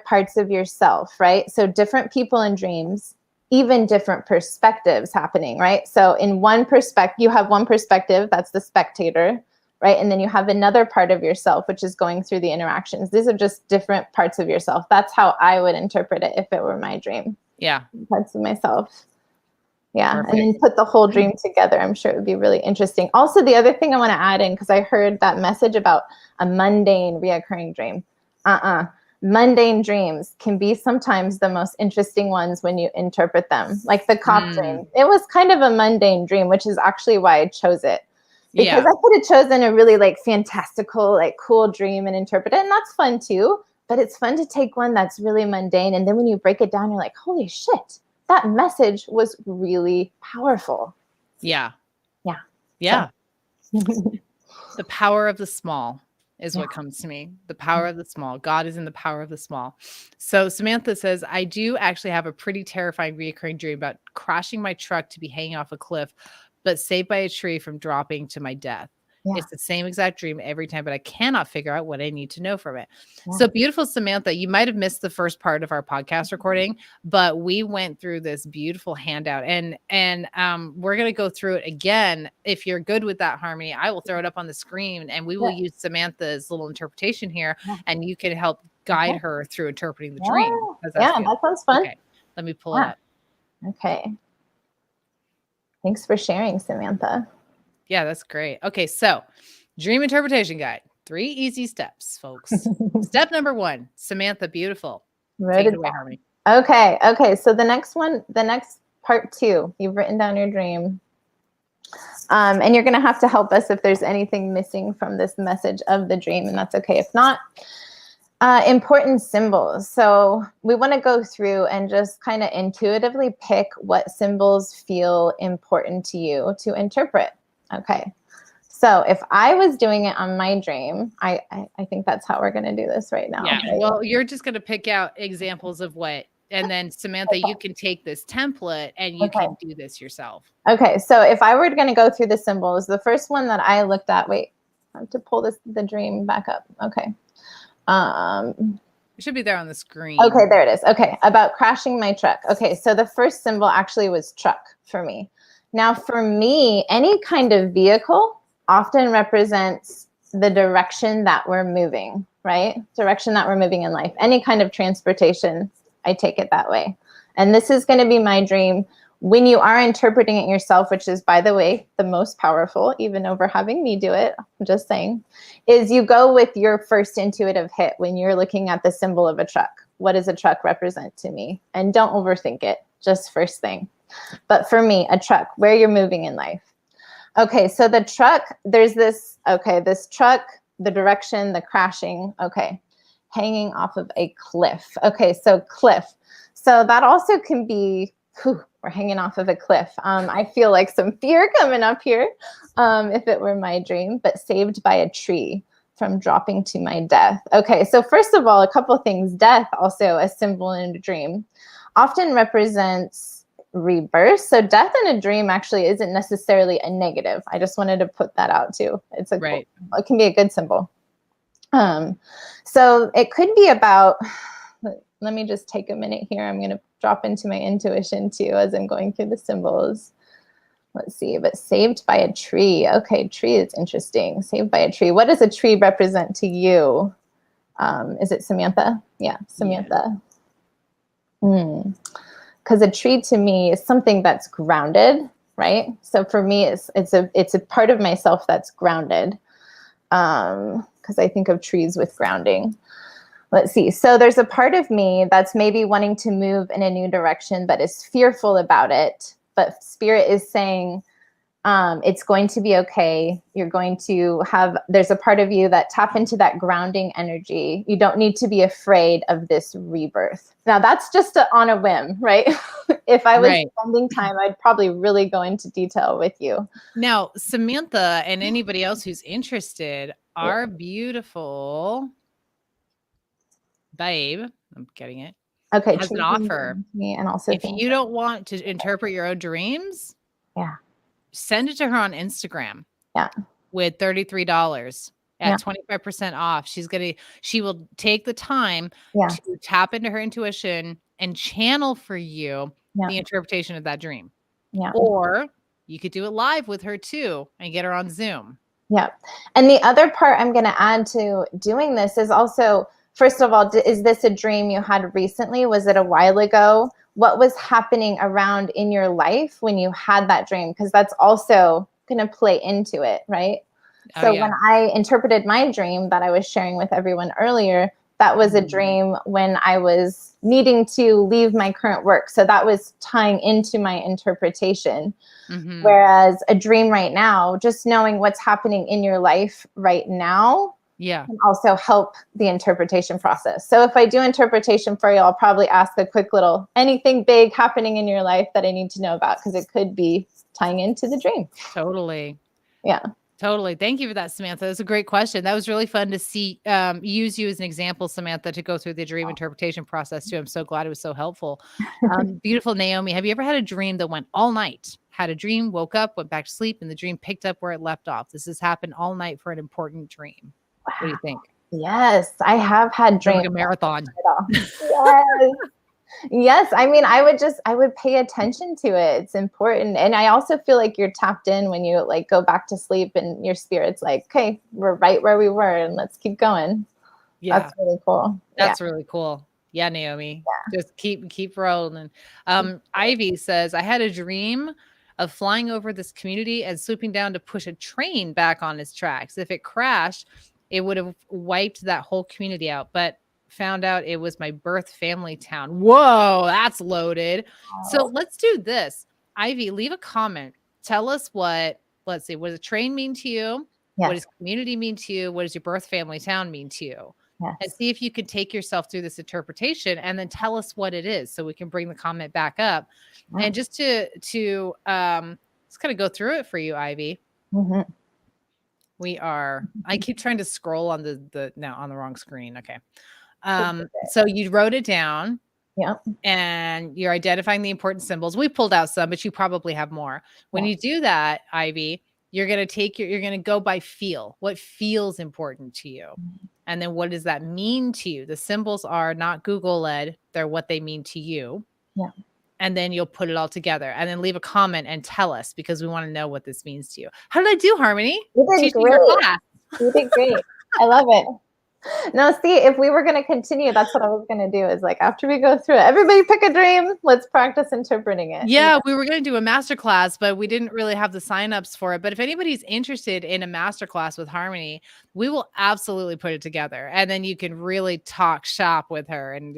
parts of yourself, right? So different people in dreams, even different perspectives happening, right? So in one perspective, you have one perspective, that's the spectator, right? And then you have another part of yourself, which is going through the interactions. These are just different parts of yourself. That's how I would interpret it if it were my dream. Yeah. Parts of myself. Yeah. Perfect. And then put the whole dream together. I'm sure it would be really interesting. Also, the other thing I want to add in, because I heard that message about a mundane reoccurring dream. Mundane dreams can be sometimes the most interesting ones when you interpret them. Like the cop dream. It was kind of a mundane dream, which is actually why I chose it. Because I could have chosen a really like fantastical, like cool dream and interpret it. And that's fun too. But it's fun to take one that's really mundane. And then when you break it down, you're like, holy shit, that message was really powerful. Yeah. So. The power of the small is what comes to me. The power of the small. God is in the power of the small. So Samantha says, I do actually have a pretty terrifying reoccurring dream about crashing my truck to be hanging off a cliff, but saved by a tree from dropping to my death. It's the same exact dream every time, but I cannot figure out what I need to know from it. So beautiful, Samantha, you might have missed the first part of our podcast recording, but we went through this beautiful handout and we're going to go through it again. If you're good with that, Harmony, I will throw it up on the screen and we will use Samantha's little interpretation here and you can help guide her through interpreting the dream. That sounds fun. Okay, let me pull it up. Okay. Thanks for sharing, Samantha. Yeah, that's great. Okay, so dream interpretation guide. 3 easy steps, folks. Step number 1, Samantha, beautiful. Take it away, Harmony. Okay. Okay. So the next part 2, you've written down your dream. And you're going to have to help us if there's anything missing from this message of the dream, and that's okay. If not, important symbols. So we want to go through and just kind of intuitively pick what symbols feel important to you to interpret. Okay. So if I was doing it on my dream, I think that's how we're going to do this right now. Yeah. Right? Well, you're just going to pick out examples of what, and then Samantha, you can take this template and you can do this yourself. Okay. So if I were going to go through the symbols, the first one that I looked at, wait, I have to pull the dream back up. Okay. It should be there on the screen. Okay, there it is. Okay, about crashing my truck. Okay, so the first symbol actually was truck for me. Now, for me, any kind of vehicle often represents the direction that we're moving, right? Direction that we're moving in life. Any kind of transportation, I take it that way. And this is going to be my dream. When you are interpreting it yourself, which is, by the way, the most powerful, even over having me do it, I'm just saying, is you go with your first intuitive hit when you're looking at the symbol of a truck. What does a truck represent to me? And don't overthink it, just first thing. But for me, a truck, where you're moving in life. Okay, so the truck, there's this truck, the direction, the crashing, okay, hanging off of a cliff. Okay, so cliff. So that also can be, we're hanging off of a cliff. I feel like some fear coming up here if it were my dream, but saved by a tree from dropping to my death. Okay, so first of all, a couple of things. Death, also a symbol in a dream, often represents rebirth. So death in a dream actually isn't necessarily a negative. I just wanted to put that out too. It's it can be a good symbol. So it could be about, let me just take a minute here. I'm going to drop into my intuition too as I'm going through the symbols. Let's see, but saved by a tree. Okay, tree is interesting. Saved by a tree. What does a tree represent to you? Is it Samantha? Yeah, Samantha. Because a tree to me is something that's grounded, right? So for me, it's a part of myself that's grounded. Because I think of trees with grounding. Let's see. So there's a part of me that's maybe wanting to move in a new direction, but is fearful about it. But Spirit is saying, it's going to be okay. You're going to there's a part of you that tap into that grounding energy. You don't need to be afraid of this rebirth. Now that's just on a whim, right? If I was spending time, I'd probably really go into detail with you. Now, Samantha and anybody else who's interested, our beautiful babe, I'm getting it. Okay, has an offer. And also, if you don't want to interpret your own dreams, send it to her on Instagram. With $33 at 25% off. She will take the time to tap into her intuition and channel for you the interpretation of that dream. Or you could do it live with her too and get her on Zoom. And the other part I'm going to add to doing this is also, first of all, is this a dream you had recently? Was it a while ago? What was happening around in your life when you had that dream? Because that's also going to play into it, right? So when I interpreted my dream that I was sharing with everyone earlier, that was a dream when I was needing to leave my current work. So that was tying into my interpretation. Whereas a dream right now, just knowing what's happening in your life right now, can also help the interpretation process. So if I do interpretation for you, I'll probably ask a quick little, anything big happening in your life that I need to know about, because it could be tying into the dream. Totally. Yeah. Totally. Thank you for that, Samantha. That's a great question. That was really fun to see, use you as an example, Samantha, to go through the dream interpretation process too. I'm so glad it was so helpful. Beautiful Naomi, have you ever had a dream that went all night? Had a dream, woke up, went back to sleep, and the dream picked up where it left off. This has happened all night for an important dream. Wow. What do you think? Yes, I have had dreams. Like a marathon. Yes. Yes. I mean, I would pay attention to it. It's important. And I also feel like you're tapped in when you like go back to sleep and your spirit's like, okay, we're right where we were and let's keep going. Yeah. That's really cool. That's really cool. Yeah, Naomi. Just keep rolling. Ivy says, I had a dream of flying over this community and swooping down to push a train back on its tracks. If it crashed, it would have wiped that whole community out. But found out it was my birth family town. Whoa, that's loaded. So let's do this. Ivy, leave a comment. Tell us what does train mean to you? What Yes. does community mean to you? What does your birth family town mean to you? And Yes. see if you can take yourself through this interpretation and then tell us what it is so we can bring the comment back up. Yeah. And just to let's kind of go through it for you, Ivy. Mm-hmm. I keep trying to scroll on the on the wrong screen. Okay. So you wrote it down. Yep. And you're identifying the important symbols. We pulled out some, but you probably have more. When you do that, Ivy, you're going to go by feel. What feels important to you? And then what does that mean to you? The symbols are not Google led. They're what they mean to you. Yeah. And then you'll put it all together and then leave a comment and tell us because we want to know what this means to you. How did I do, Harmony? You did great. You did great. I love it. No, see, if we were going to continue, that's what I was going to do is like, after we go through it, everybody pick a dream. Let's practice interpreting it. Yeah, we were going to do a masterclass, but we didn't really have the signups for it. But if anybody's interested in a masterclass with Harmony, we will absolutely put it together. And then you can really talk shop with her and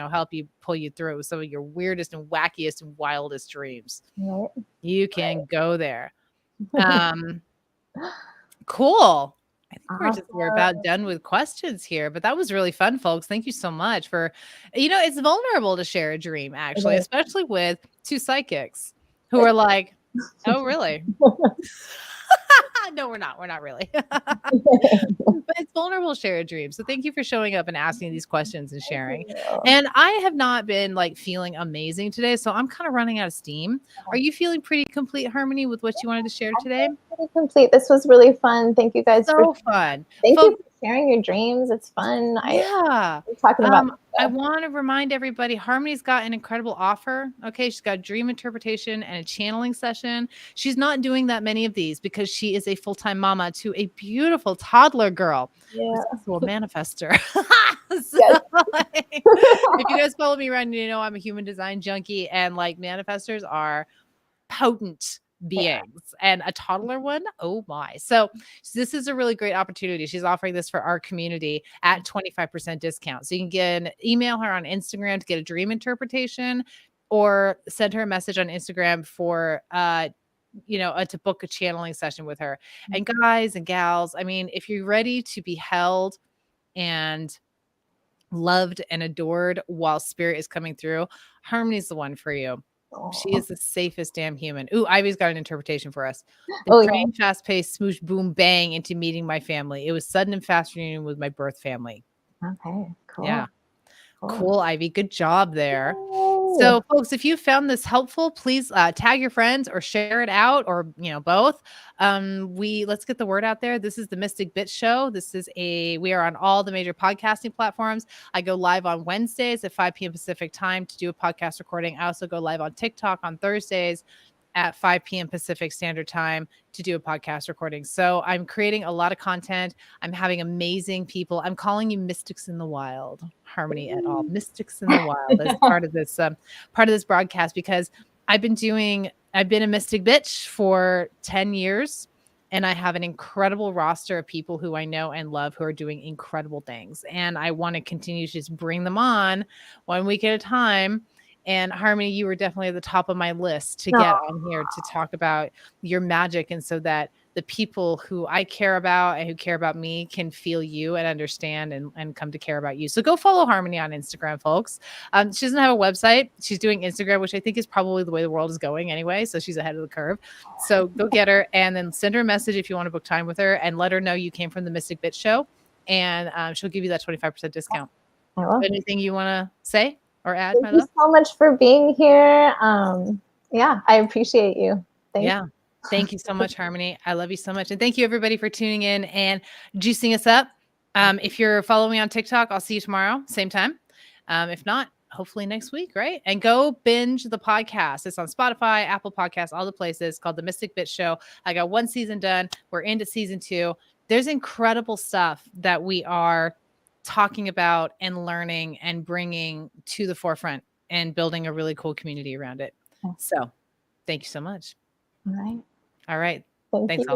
help you pull you through some of your weirdest and wackiest and wildest dreams. Right. You can go there. Cool. I think we're about done with questions here, but that was really fun, folks. Thank you so much for, it's vulnerable to share a dream, actually, especially with two psychics who are like, oh, really? No, we're not. We're not really. But it's vulnerable to share a dream. So thank you for showing up and asking these questions and sharing. And I have not been like feeling amazing today, so I'm kind of running out of steam. Are you feeling pretty complete, Harmony, with what you wanted to share today? Pretty complete. This was really fun. Thank you guys so fun. Thank you for sharing your dreams. It's fun. Yeah. Talking about I want to remind everybody, Harmony's got an incredible offer. Okay. She's got dream interpretation and a channeling session. She's not doing that many of these because she is a full-time mama to a beautiful toddler girl. Yeah. Who's also a manifester. If you guys follow me around, you know I'm a human design junkie, and like manifestors are potent beings, and a toddler one, oh my. So this is a really great opportunity. She's offering this for our community at 25% discount. So you can email her on Instagram to get a dream interpretation, or send her a message on Instagram for to book a channeling session with her. And guys and gals, I mean, if you're ready to be held and loved and adored while spirit is coming through, Harmony's the one for you. She is the safest damn human. Ooh, Ivy's got an interpretation for us. The train fast-paced smoosh boom bang into meeting my family. It was sudden and fast reunion with my birth family. Okay, cool. Yeah. Cool, Ivy. Good job there. So, folks, if you found this helpful, please tag your friends or share it out, or both. Let's get the word out there. This is the Mystic Bitch Show. We are on all the major podcasting platforms. I go live on Wednesdays at 5 p.m. Pacific time to do a podcast recording. I also go live on TikTok on Thursdays at 5 p.m. Pacific Standard Time to do a podcast recording. So I'm creating a lot of content. I'm having amazing people. I'm calling you Mystics in the Wild, Harmony et al. Mystics in the Wild as part of this broadcast, because I've been a mystic bitch for 10 years. And I have an incredible roster of people who I know and love who are doing incredible things. And I want to continue to just bring them on 1 week at a time. And Harmony, you were definitely at the top of my list to get on here to talk about your magic, and so that the people who I care about and who care about me can feel you and understand and come to care about you. So go follow Harmony on Instagram, folks. She doesn't have a website. She's doing Instagram, which I think is probably the way the world is going anyway. So she's ahead of the curve. So go get her and then send her a message if you want to book time with her, and let her know you came from the Mystic Bitch Show, and she'll give you that 25% discount. Anything you want to say or add? Thank you so much for being here. I appreciate you. Thank you so much, Harmony. I love you so much. And thank you, everybody, for tuning in and juicing us up. If you're following me on TikTok, I'll see you tomorrow, same time. If not, hopefully next week, right? And go binge the podcast. It's on Spotify, Apple Podcasts, all the places, called The Mystic Bitch Show. I got 1 season done. We're into season 2. There's incredible stuff that we are talking about and learning and bringing to the forefront and building a really cool community around it. So thank you so much. All right. Thanks all.